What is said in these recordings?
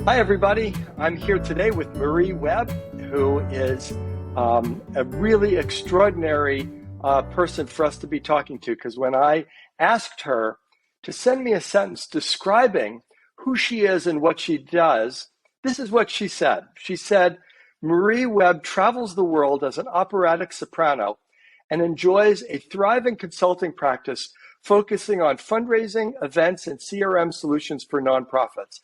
Hi, everybody. I'm here today with Marie Webb, who is a really extraordinary person for us to be talking to. Because when I asked her to send me a sentence describing who she is and what she does, this is what she said. She said, Marie Webb travels the world as an operatic soprano and enjoys a thriving consulting practice focusing on fundraising, events, and CRM solutions for nonprofits.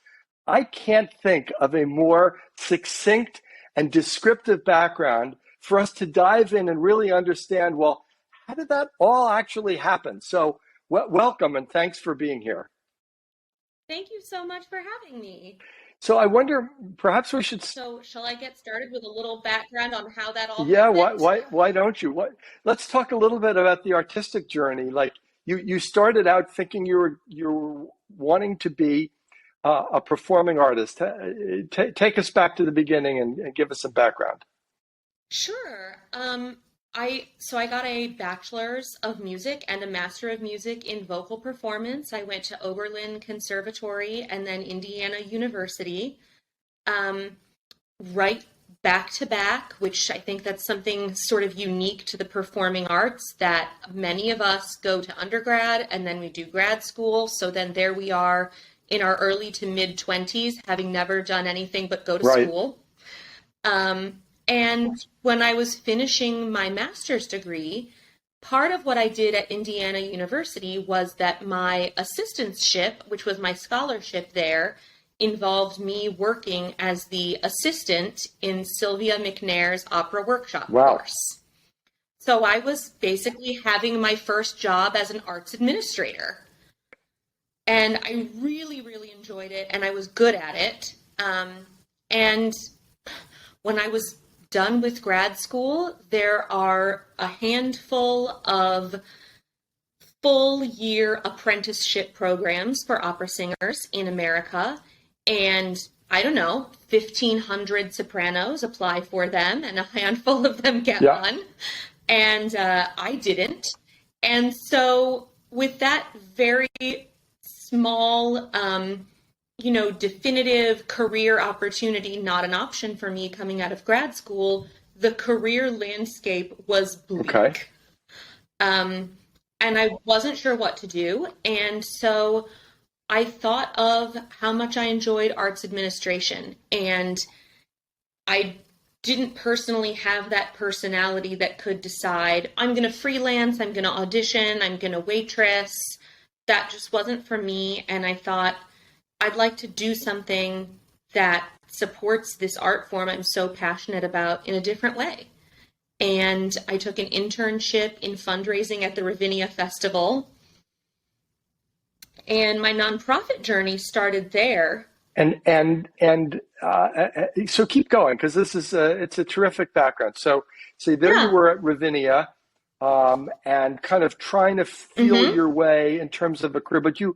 I can't think of a more succinct and descriptive background for us to dive in and really understand, well, how did that all actually happen? So welcome and thanks for being here. Thank you so much for having me. So I wonder, perhaps we should. So, shall I get started with a little background on how that all Yeah, why, happened? why, why don't you? Let's talk a little bit about the artistic journey. Like you started out thinking you were wanting to be a performing artist. Take us back to the beginning and give us some background. Sure. I got a bachelor's of music and a master of music in vocal performance. I went to Oberlin Conservatory and then Indiana University. Um, right back to back, which I think that's something sort of unique to the performing arts, that many of us go to undergrad and then we do grad school. So then there we are in our early to mid 20s, having never done anything but go to Right. school. And when I was finishing my master's degree, part of what I did at Indiana University was that my assistantship, which was my scholarship there, involved me working as the assistant in Sylvia McNair's opera workshop Wow. course. So I was basically having my first job as an arts administrator. And I really, really enjoyed it, and I was good at it. And when I was done with grad school, there are a handful of full year apprenticeship programs for opera singers in America. And I don't know, 1,500 sopranos apply for them, and a handful of them get Yeah. one. And I didn't. And so, with that very small, definitive career opportunity not an option for me coming out of grad school, the career landscape was bleak. Okay. And I wasn't sure what to do. And so I thought of how much I enjoyed arts administration. And I didn't personally have that personality that could decide, I'm going to freelance, I'm going to audition, I'm going to waitress. That just wasn't for me. And I thought, I'd like to do something that supports this art form I'm so passionate about in a different way. And I took an internship in fundraising at the Ravinia Festival. And my nonprofit journey started there. So keep going because this is it's a terrific background. So there you Yeah. were at Ravinia, and kind of trying to feel Mm-hmm. your way in terms of a career. But you,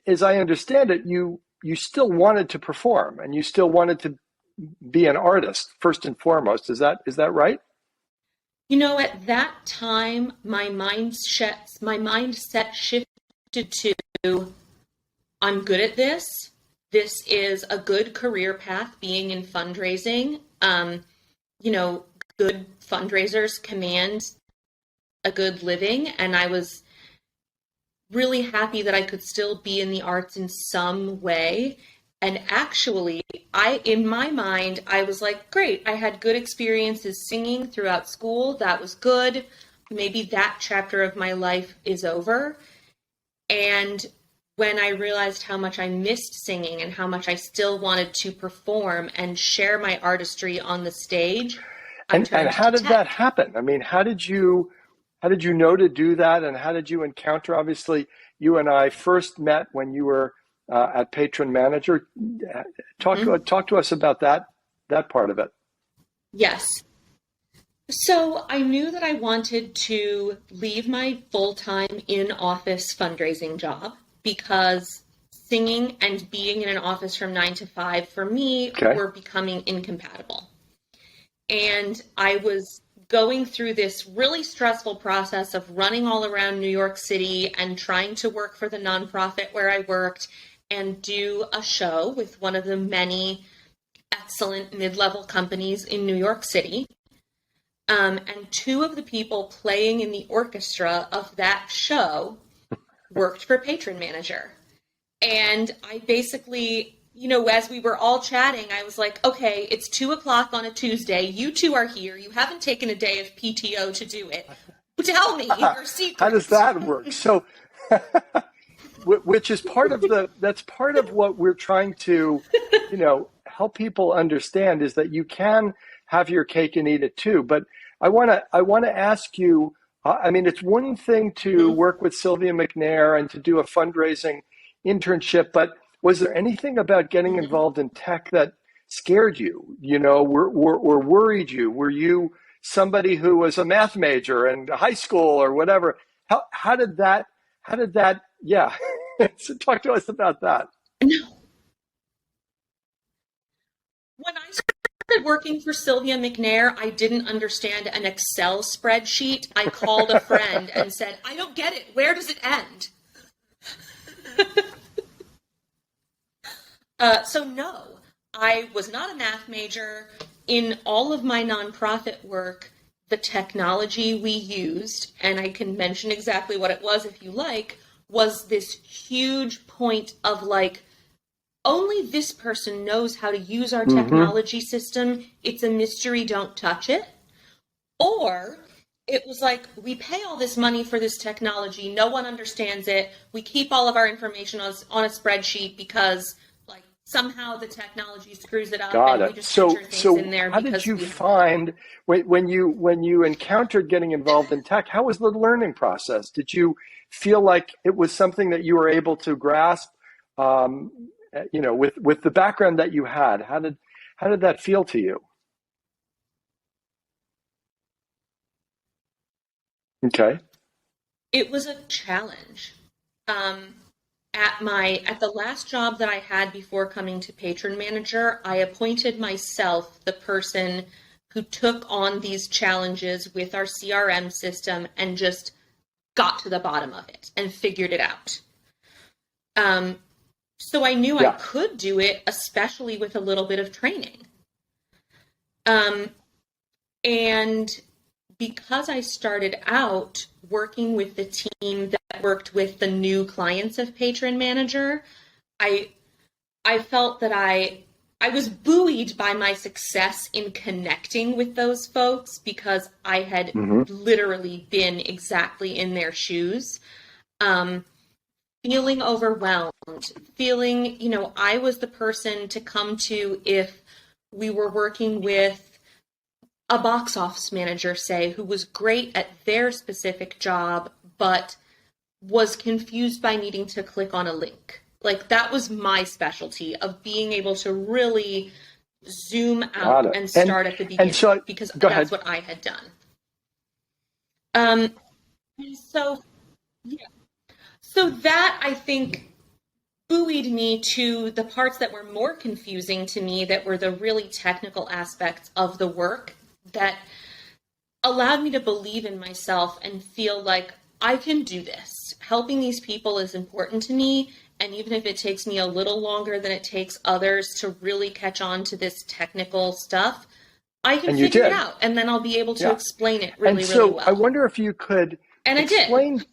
as I understand it, you still wanted to perform and you still wanted to be an artist first and foremost. Is that right? At that time, my mindset shifted to, I'm good at this. This is a good career path, being in fundraising. Good fundraisers command a good living, and I was really happy that I could still be in the arts in some way. And actually, in my mind, I was like, great, I had good experiences singing throughout school. That was good. Maybe that chapter of my life is over. And when I realized how much I missed singing and how much I still wanted to perform and share my artistry on the stage, I And turned how to did that tech. happen? I mean, how did you know to do that, and how did you encounter? Obviously, you and I first met when you were at Patron Manager. Mhm. Talk to us about that part of it. Yes. So I knew that I wanted to leave my full-time in-office fundraising job because singing and being in an office from 9 to 5 for me Okay. were becoming incompatible. And I was going through this really stressful process of running all around New York City and trying to work for the nonprofit where I worked and do a show with one of the many excellent mid-level companies in New York City. And two of the people playing in the orchestra of that show worked for Patron Manager. And I basically, as we were all chatting, I was like, okay, it's 2:00 on a Tuesday. You two are here. You haven't taken a day of PTO to do it. Tell me your secret. How does that work? So, which is that's part of what we're trying to, help people understand, is that you can have your cake and eat it too. But I want to ask you, it's one thing to work with Sylvia McNair and to do a fundraising internship, but was there anything about getting involved in tech that scared you, or worried you? Were you somebody who was a math major in high school or whatever? How did that, yeah. So talk to us about that. When I started working for Sylvia McNair, I didn't understand an Excel spreadsheet. I called a friend and said, I don't get it. Where does it end? So no, I was not a math major. In all of my nonprofit work, the technology we used, and I can mention exactly what it was if you like, was this huge point of like, only this person knows how to use our technology system. It's a mystery, don't touch it. Or it was like, we pay all this money for this technology, no one understands it, we keep all of our information on a spreadsheet because like somehow the technology screws it up. Got and it. We just enter things in there. How did you find, when you encountered getting involved in tech, how was the learning process? Did you feel like it was something that you were able to grasp, with the background that you had? How did that feel to you? Okay. It was a challenge. At the last job that I had before coming to Patron Manager, I appointed myself the person who took on these challenges with our CRM system and just got to the bottom of it and figured it out. So I knew I could do it, especially with a little bit of training. And because I started out working with the team that worked with the new clients of Patron Manager, I felt that I was buoyed by my success in connecting with those folks because I had literally been exactly in their shoes. Feeling overwhelmed, feeling, I was the person to come to if we were working with a box office manager, say, who was great at their specific job, but was confused by needing to click on a link. Like, that was my specialty of being able to really zoom out and start at the beginning, because that's what I had done. So that, I think, buoyed me to the parts that were more confusing to me, that were the really technical aspects of the work, that allowed me to believe in myself and feel like I can do this. Helping these people is important to me, and even if it takes me a little longer than it takes others to really catch on to this technical stuff, I can figure it out, and then I'll be able to explain it really well. I wonder if you could explain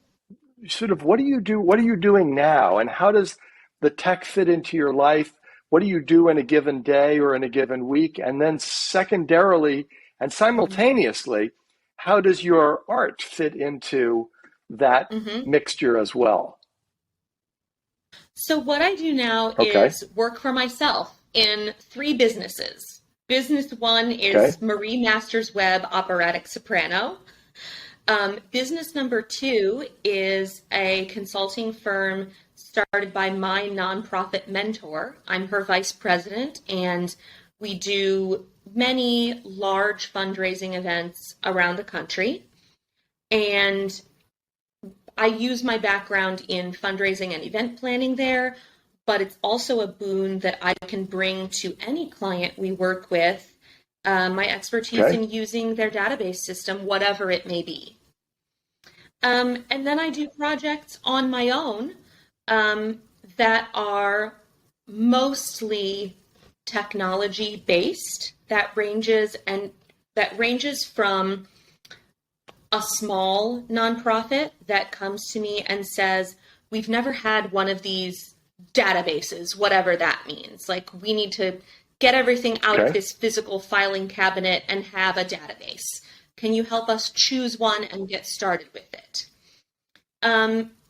sort of what do you do? What are you doing now, and how does the tech fit into your life? What do you do in a given day or in a given week? And then secondarily and simultaneously, how does your art fit into that mixture as well? So what I do now is work for myself in 3 businesses. Business 1 is Marie Masters Webb Operatic Soprano. Business number 2 is a consulting firm started by my nonprofit mentor. I'm her vice president, and we do many large fundraising events around the country. And I use my background in fundraising and event planning there, but it's also a boon that I can bring to any client we work with, my expertise in using their database system, whatever it may be. And then I do projects on my own that are mostly technology based, that ranges from a small nonprofit that comes to me and says, we've never had one of these databases, whatever that means. Like, we need to get everything out of this physical filing cabinet and have a database. Can you help us choose one and get started with it?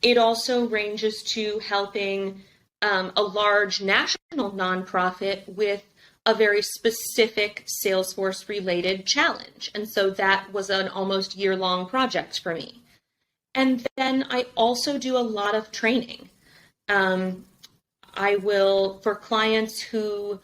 It also ranges to helping a large national nonprofit with a very specific Salesforce related challenge. And so that was an almost year-long project for me. And then I also do a lot of training. I will, for clients who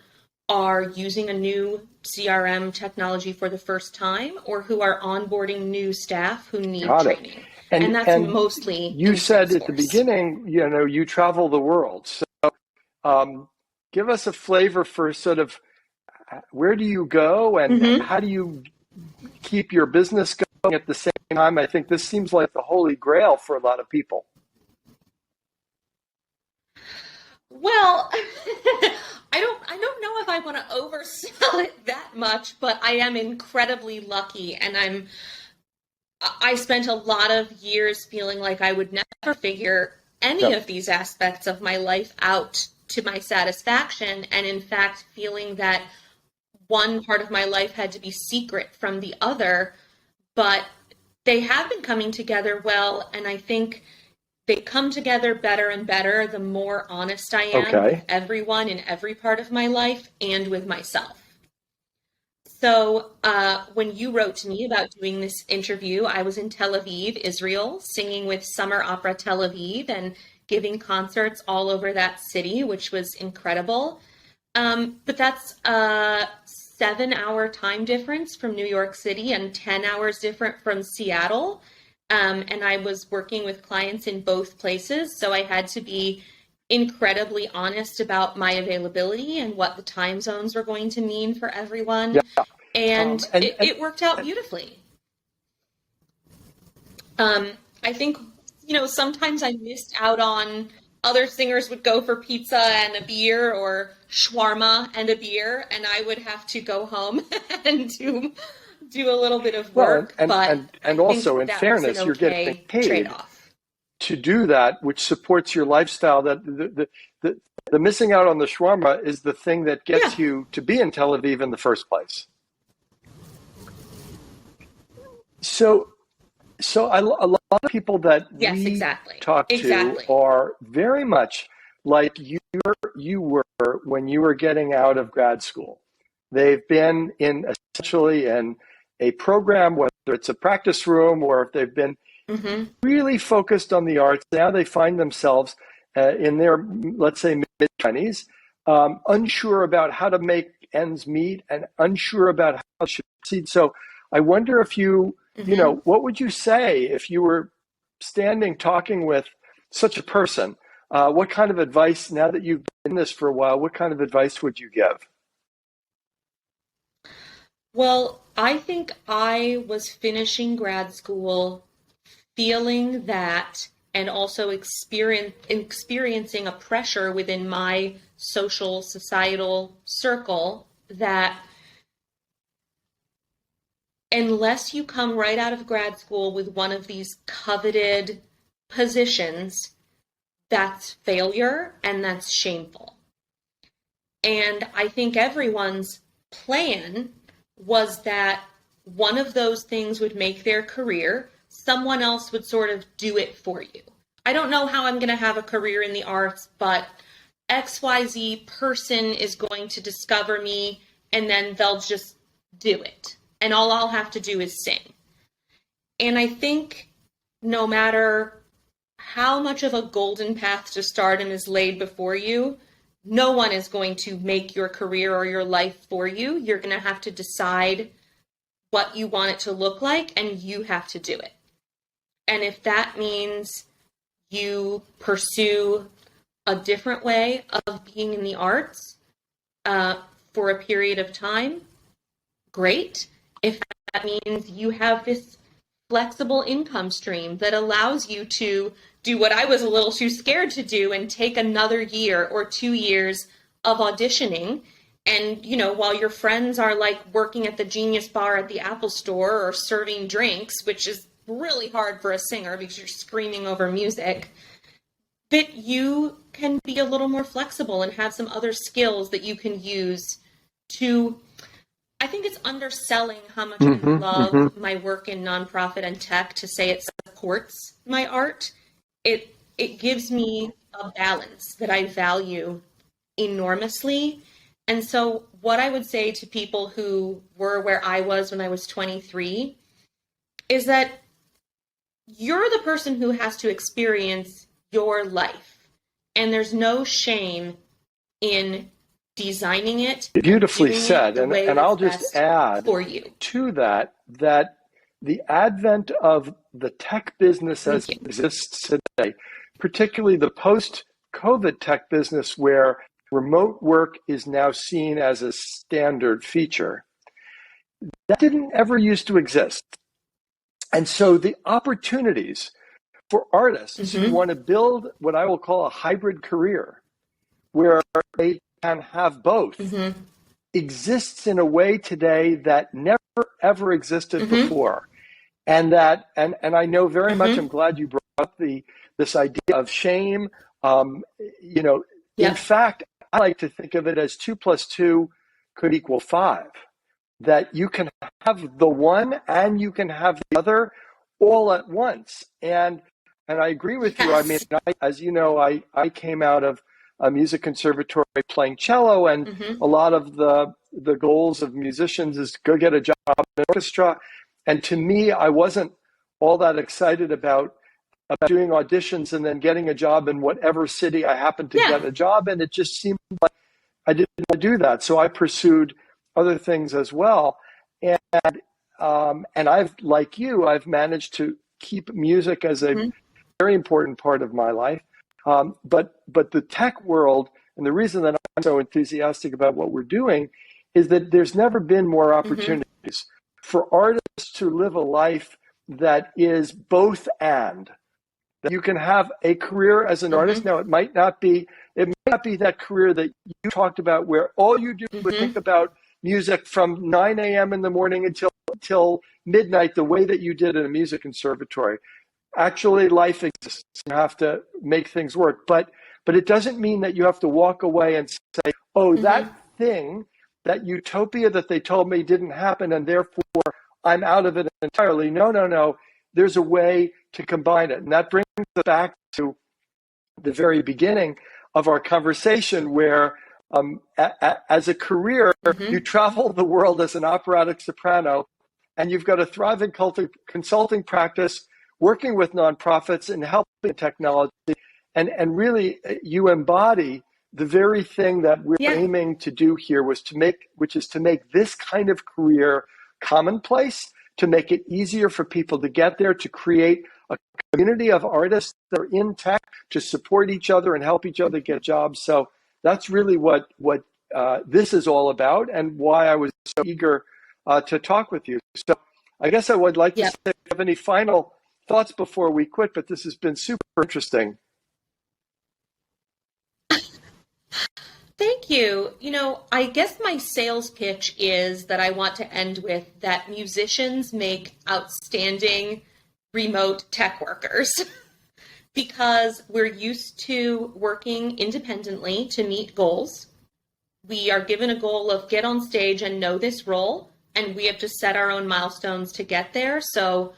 are using a new CRM technology for the first time, or who are onboarding new staff who need training. And that's mostly you said Salesforce. At the beginning, you travel the world. So give us a flavor for sort of where do you go and how do you keep your business going at the same time? I think this seems like the holy grail for a lot of people. Well, I don't know if I want to oversell it that much, but I am incredibly lucky, and I spent a lot of years feeling like I would never figure any of these aspects of my life out to my satisfaction, and in fact feeling that one part of my life had to be secret from the other, but they have been coming together well, and I think they come together better and better the more honest I am with everyone in every part of my life and with myself. So when you wrote to me about doing this interview, I was in Tel Aviv, Israel, singing with Summer Opera Tel Aviv and giving concerts all over that city, which was incredible. But that's a 7-hour time difference from New York City and 10 hours different from Seattle. And I was working with clients in both places, so I had to be incredibly honest about my availability and what the time zones were going to mean for everyone. Yeah. And it worked out beautifully. I think, sometimes I missed out on other singers would go for pizza and a beer or shawarma and a beer, and I would have to go home and do a little bit of work. And also, in fairness, you're getting paid trade-off to do that, which supports your lifestyle. That the missing out on the shawarma is the thing that gets you to be in Tel Aviv in the first place. So a lot of people that we talk to are very much like you were when you were getting out of grad school. They've been essentially in a program, whether it's a practice room or if they've been really focused on the arts. Now they find themselves in their, let's say, mid-20s, unsure about how to make ends meet and unsure about how to proceed. So I wonder if you, what would you say if you were standing talking with such a person? What kind of advice, now that you've been in this for a while, what kind of advice would you give? Well, I think I was finishing grad school feeling that, and also experiencing a pressure within my social, societal circle, that unless you come right out of grad school with one of these coveted positions, that's failure and that's shameful. And I think everyone's plan was that one of those things would make their career, someone else would sort of do it for you. I don't know how I'm going to have a career in the arts, but XYZ person is going to discover me, and then they'll just do it. And all I'll have to do is sing. And I think no matter how much of a golden path to stardom is laid before you, no one is going to make your career or your life for you. You're going to have to decide what you want it to look like, and you have to do it. And if that means you pursue a different way of being in the arts for a period of time, great. If that means you have this flexible income stream that allows you to do what I was a little too scared to do and take another year or 2 years of auditioning. And, while your friends are like working at the Genius Bar at the Apple Store or serving drinks, which is really hard for a singer because you're screaming over music, that you can be a little more flexible and have some other skills that you can use to, I think it's underselling how much I love my work in nonprofit and tech to say it supports my art. It gives me a balance that I value enormously. And so what I would say to people who were where I was when I was 23 is that you're the person who has to experience your life. And there's no shame in designing it. Beautifully said. And I'll just add for you to that the advent of the tech business as it exists today, particularly the post-COVID tech business where remote work is now seen as a standard feature, that didn't ever used to exist. And so the opportunities for artists who want to build what I will call a hybrid career, where they can have both, exists in a way today that never ever existed before. And I know very much, I'm glad you brought up this idea of shame. In fact, I like to think of it as 2 + 2 could equal 5. That you can have the one and you can have the other all at once. And I agree with you. I mean, as you know, I came out of a music conservatory playing cello, and a lot of the goals of musicians is go get a job in an orchestra. And to me, I wasn't all that excited about doing auditions and then getting a job in whatever city I happened to get a job in. It just seemed like I didn't want to do that. So I pursued other things as well. And I've, like you, I've managed to keep music as a very important part of my life. But the tech world, and the reason that I'm so enthusiastic about what we're doing is that there's never been more opportunities for artists to live a life that is both and. That you can have a career as an artist. Now, it might not be that career that you talked about where all you do is think about music from 9 a.m. in the morning until midnight, the way that you did in a music conservatory. Actually, life exists. You have to make things work. But it doesn't mean that you have to walk away and say, oh, that thing, that utopia that they told me didn't happen, and therefore I'm out of it entirely. No. There's a way to combine it. And that brings us back to the very beginning of our conversation where as a career, you travel the world as an operatic soprano, and you've got a thriving consulting practice, working with nonprofits and helping technology. And really, you embody the very thing that we're aiming to do here, which is to make this kind of career commonplace, to make it easier for people to get there, to create a community of artists that are in tech to support each other and help each other get jobs. So that's really what this is all about, and why I was so eager to talk with you. So I guess I would like to say, if you have any final thoughts before we quit, but this has been super interesting. Thank you. I guess my sales pitch is that I want to end with that musicians make outstanding remote tech workers because we're used to working independently to meet goals. We are given a goal of get on stage and know this role, and we have to set our own milestones to get there. So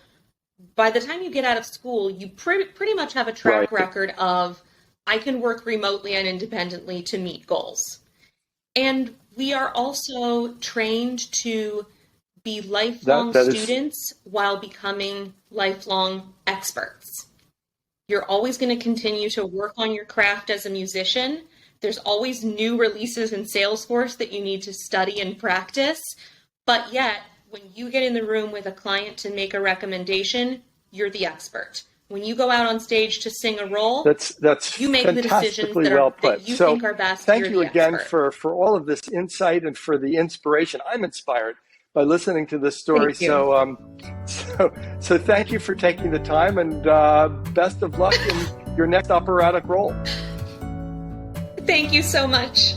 by the time you get out of school, you pretty much have a track record of I can work remotely and independently to meet goals. And we are also trained to be lifelong students while becoming lifelong experts. You're always going to continue to work on your craft as a musician. There's always new releases in Salesforce that you need to study and practice. But yet, when you get in the room with a client to make a recommendation, you're the expert. When you go out on stage to sing a role, that's you make the decisions that you think are best. Thank you again for all of this insight and for the inspiration. I'm inspired by listening to this story. Thank you. So thank you for taking the time, and best of luck in your next operatic role. Thank you so much.